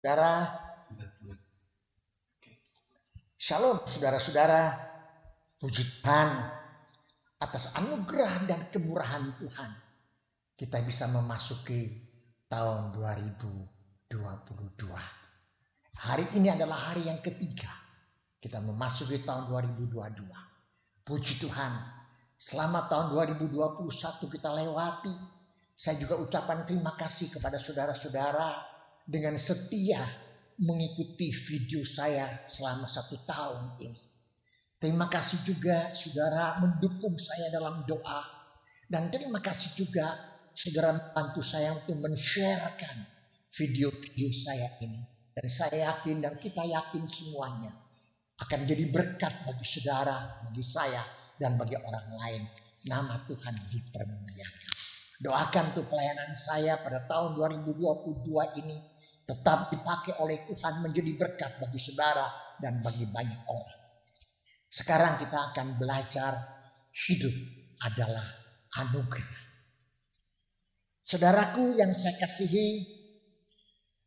Saudara, shalom saudara-saudara, puji Tuhan atas anugerah dan kemurahan Tuhan. Kita bisa memasuki tahun 2022. Hari ini adalah hari yang ketiga. Kita memasuki tahun 2022. Puji Tuhan, selama tahun 2021 kita lewati. Saya juga ucapkan terima kasih kepada saudara-saudara dengan setia mengikuti video saya selama 1 tahun ini. Terima kasih juga saudara mendukung saya dalam doa. Dan terima kasih juga saudara membantu saya untuk men-sharekan video-video saya ini. Dan saya yakin dan kita yakin semuanya akan jadi berkat bagi saudara, bagi saya, dan bagi orang lain. Nama Tuhan dipermuliakan. Doakan untuk pelayanan saya pada tahun 2022 ini tetap dipakai oleh Tuhan menjadi berkat bagi saudara dan bagi banyak orang. Sekarang kita akan belajar hidup adalah anugerah. Saudaraku yang saya kasihi,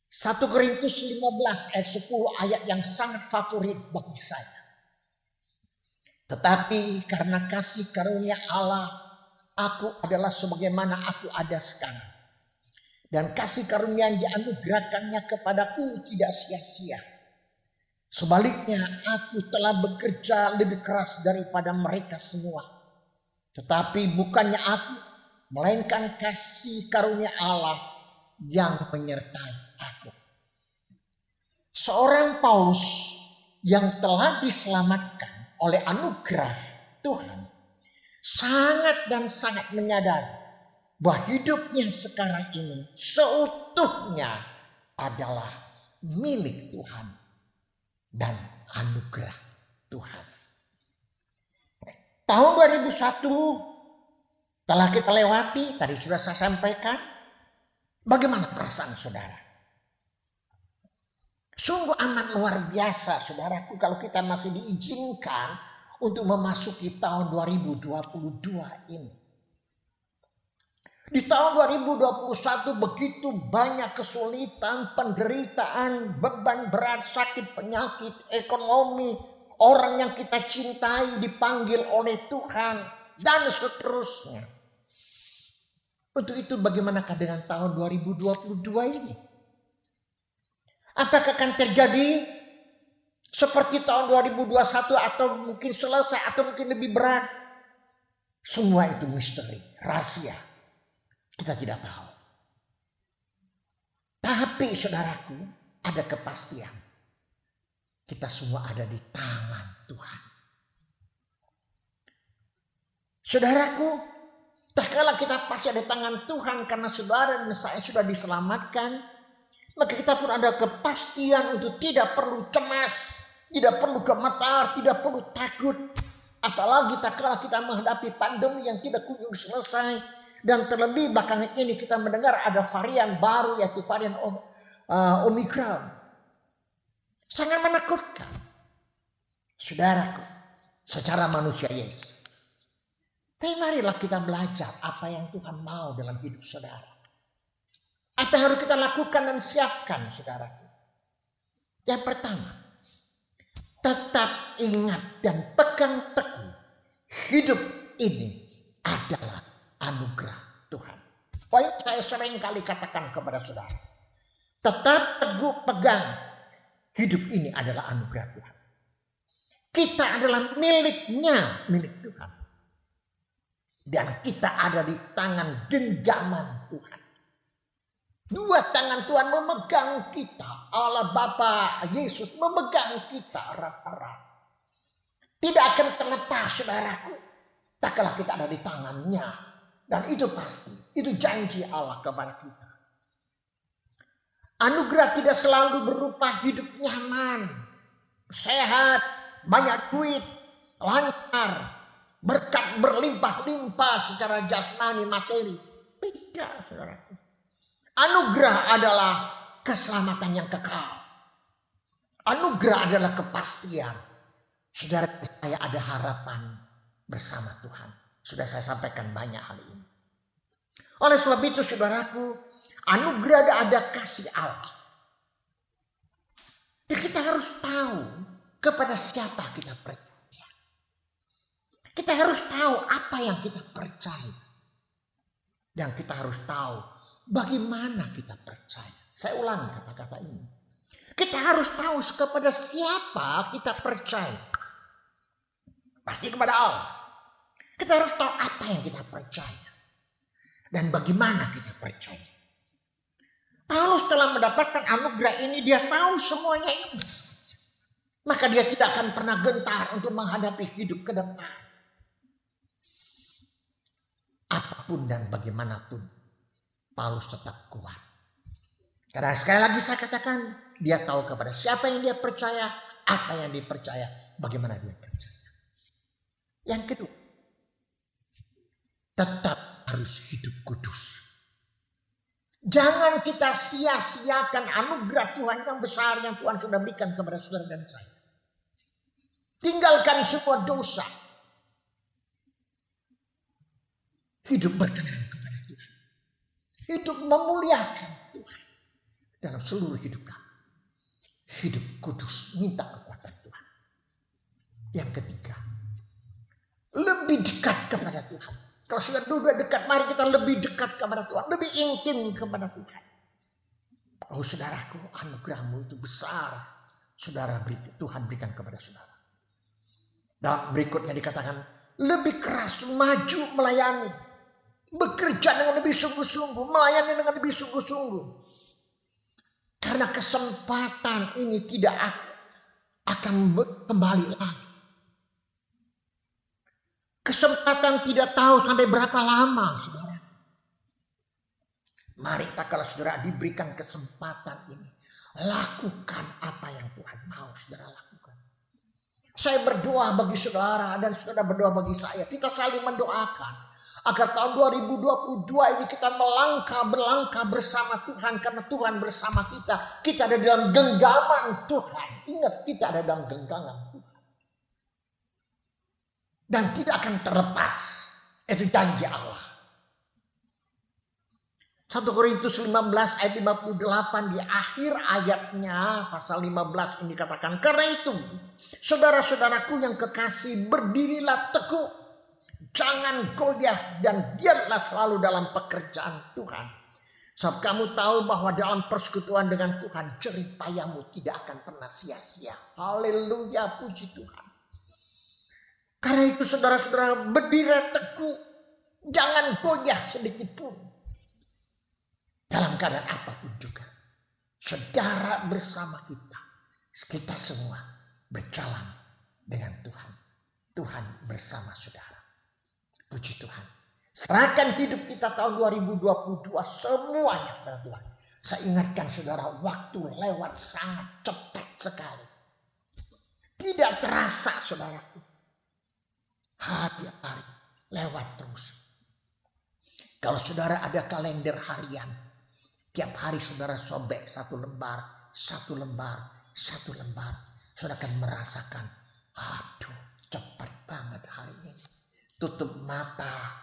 1 Korintus 15 ayat 10 ayat yang sangat favorit bagi saya. Tetapi karena kasih karunia Allah, aku adalah sebagaimana aku ada sekarang. Dan kasih karunia yang dianugerahkannya kepadaku tidak sia-sia. Sebaliknya aku telah bekerja lebih keras daripada mereka semua. Tetapi bukannya aku, melainkan kasih karunia Allah yang menyertai aku. Seorang Paulus yang telah diselamatkan oleh anugerah Tuhan sangat dan sangat menyadari bahwa hidupnya sekarang ini seutuhnya adalah milik Tuhan dan anugerah Tuhan. Tahun 2001 telah kita lewati, tadi sudah saya sampaikan. Bagaimana perasaan saudara? Sungguh amat luar biasa saudaraku kalau kita masih diizinkan untuk memasuki tahun 2022 ini. Di tahun 2021 begitu banyak kesulitan, penderitaan, beban berat, sakit, penyakit, ekonomi, orang yang kita cintai dipanggil oleh Tuhan, dan seterusnya. Untuk itu bagaimanakah dengan tahun 2022 ini? Apakah akan terjadi seperti tahun 2021 atau mungkin selesai atau mungkin lebih berat? Semua itu misteri, rahasia. Kita tidak tahu. Tapi saudaraku, ada kepastian. Kita semua ada di tangan Tuhan. Saudaraku, tak kala kita pasti ada di tangan Tuhan karena saudara dan saya sudah diselamatkan, maka kita pun ada kepastian untuk tidak perlu cemas, tidak perlu gemetar, tidak perlu takut. Apalagi tak kala kita menghadapi pandemi yang tidak kunjung selesai. Dan terlebih belakangan ini kita mendengar ada varian baru yaitu varian Omicron. Sangat menakutkan. Saudaraku, secara manusia yes. Tapi marilah kita belajar apa yang Tuhan mau dalam hidup saudara. Apa yang harus kita lakukan dan siapkan saudaraku. Yang pertama, tetap ingat dan pegang teguh. Hidup ini adalah anugerah Tuhan. Poin saya sering kali katakan kepada saudara. Tetap teguh pegang. Hidup ini adalah anugerah Tuhan. Kita adalah milik Tuhan. Dan kita ada di tangan genggaman Tuhan. Dua tangan Tuhan memegang kita. Allah Bapa, Yesus memegang kita erat-erat. Tidak akan terlepas saudaraku. Tak kalah kita ada di tangannya. Dan itu pasti. Itu janji Allah kepada kita. Anugerah tidak selalu berupa hidup nyaman. Sehat. Banyak duit. Lancar. Berkat berlimpah-limpah secara jasmani materi. Tidak saudaraku. Anugerah adalah keselamatan yang kekal. Anugerah adalah kepastian. Saudara saya ada harapan bersama Tuhan. Sudah saya sampaikan banyak hal ini. Oleh sebab itu saudaraku, anugerah ada kasih Allah. Dan kita harus tahu kepada siapa kita percaya. Kita harus tahu apa yang kita percaya. Dan kita harus tahu bagaimana kita percaya. Saya ulangi kata-kata ini. Kita harus tahu kepada siapa kita percaya. Pasti kepada Allah. Kita harus tahu apa yang kita percaya. Dan bagaimana kita percaya. Paulus telah mendapatkan anugerah ini, dia tahu semuanya ini. Maka dia tidak akan pernah gentar untuk menghadapi hidup ke depan. Apapun dan bagaimanapun, Paulus tetap kuat. Karena sekali lagi saya katakan, dia tahu kepada siapa yang dia percaya, apa yang dipercaya, bagaimana dia percaya. Yang kedua, tetap harus hidup kudus. Jangan kita sia-siakan anugerah Tuhan yang besar yang Tuhan sudah berikan kepada saudara dan saya. Tinggalkan semua dosa. Hidup berkenan kepada Tuhan. Hidup memuliakan Tuhan. Dalam seluruh hidup kami. Hidup kudus, minta kekuatan Tuhan. Yang ketiga, lebih dekat kepada Tuhan. Kalau sudah dua dekat, mari kita lebih dekat kepada Tuhan. Lebih intim kepada Tuhan. Oh saudaraku, anugerahmu itu besar. Tuhan berikan kepada saudara. Dalam berikutnya dikatakan, lebih keras, maju melayani. Bekerja dengan lebih sungguh-sungguh, melayani dengan lebih sungguh-sungguh. Karena kesempatan ini tidak akan kembali lagi. Kesempatan tidak tahu sampai berapa lama, saudara. Mari kalau saudara diberikan kesempatan ini, lakukan apa yang Tuhan mau saudara lakukan. Saya berdoa bagi saudara dan saudara berdoa bagi saya. Kita saling mendoakan agar tahun 2022 ini kita melangkah bersama Tuhan, karena Tuhan bersama kita. Kita ada dalam genggaman Tuhan. Ingat, kita ada dalam genggaman Tuhan. Dan tidak akan terlepas. Itu janji Allah. 1 Korintus 15 ayat 58 di akhir ayatnya pasal 15 ini dikatakan, karena itu saudara-saudaraku yang kekasih, berdirilah teguh, jangan goyah, dan giatlah selalu dalam pekerjaan Tuhan. Sebab kamu tahu bahwa dalam persekutuan dengan Tuhan jerih payahmu tidak akan pernah sia-sia. Haleluya, puji Tuhan. Karena itu saudara-saudara, berdiri teguh, jangan goyah sedikit pun. Dalam keadaan apapun juga. Saudara bersama kita semua berjalan dengan Tuhan. Tuhan bersama saudara. Puji Tuhan. Serahkan hidup kita tahun 2022 semuanya kepada Tuhan. Saya ingatkan saudara, waktu lewat sangat cepat sekali. Tidak terasa saudaraku. Hari-hari lewat terus. Kalau saudara ada kalender harian, tiap hari saudara sobek satu lembar, saudara akan merasakan, aduh cepat banget hari ini. Tutup mata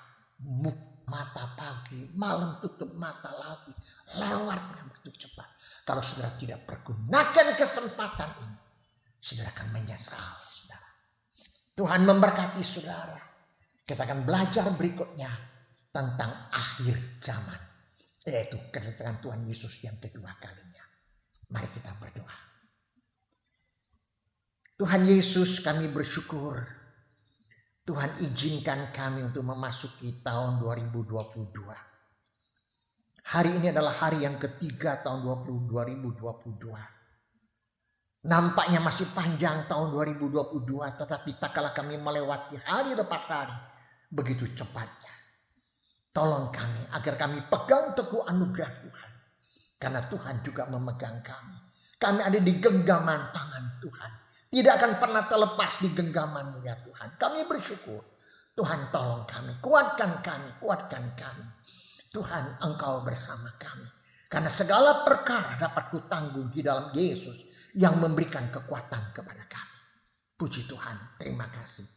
pagi, malam tutup mata lagi, lewatnya begitu cepat. Kalau saudara tidak pergunakan kesempatan ini, saudara akan menyesal, saudara. Tuhan memberkati saudara. Kita akan belajar berikutnya tentang akhir zaman. Yaitu kedatangan Tuhan Yesus yang kedua kalinya. Mari kita berdoa. Tuhan Yesus, kami bersyukur. Tuhan izinkan kami untuk memasuki tahun 2022. Hari ini adalah hari yang ketiga tahun 2022. Nampaknya masih panjang tahun 2022, tetapi tak kalah kami melewati hari lepas hari begitu cepatnya. Tolong kami agar kami pegang teguh anugerah Tuhan. Karena Tuhan juga memegang kami. Kami ada di genggaman tangan Tuhan. Tidak akan pernah terlepas di genggaman-Mu ya Tuhan. Kami bersyukur. Tuhan tolong kami, kuatkan kami. Tuhan, Engkau bersama kami. Karena segala perkara dapat kutanggung di dalam Yesus yang memberikan kekuatan kepada kami. Puji Tuhan, terima kasih.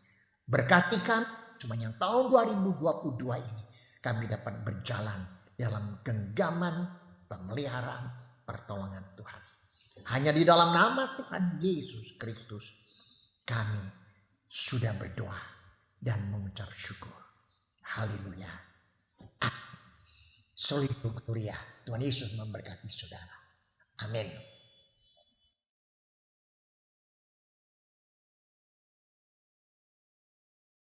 Berkati kami, cuma yang tahun 2022 ini kami dapat berjalan dalam genggaman, pemeliharaan, pertolongan Tuhan. Hanya di dalam nama Tuhan Yesus Kristus kami sudah berdoa dan mengucap syukur. Haleluya. Soli Gloria. Tuhan Yesus memberkati saudara. Amin.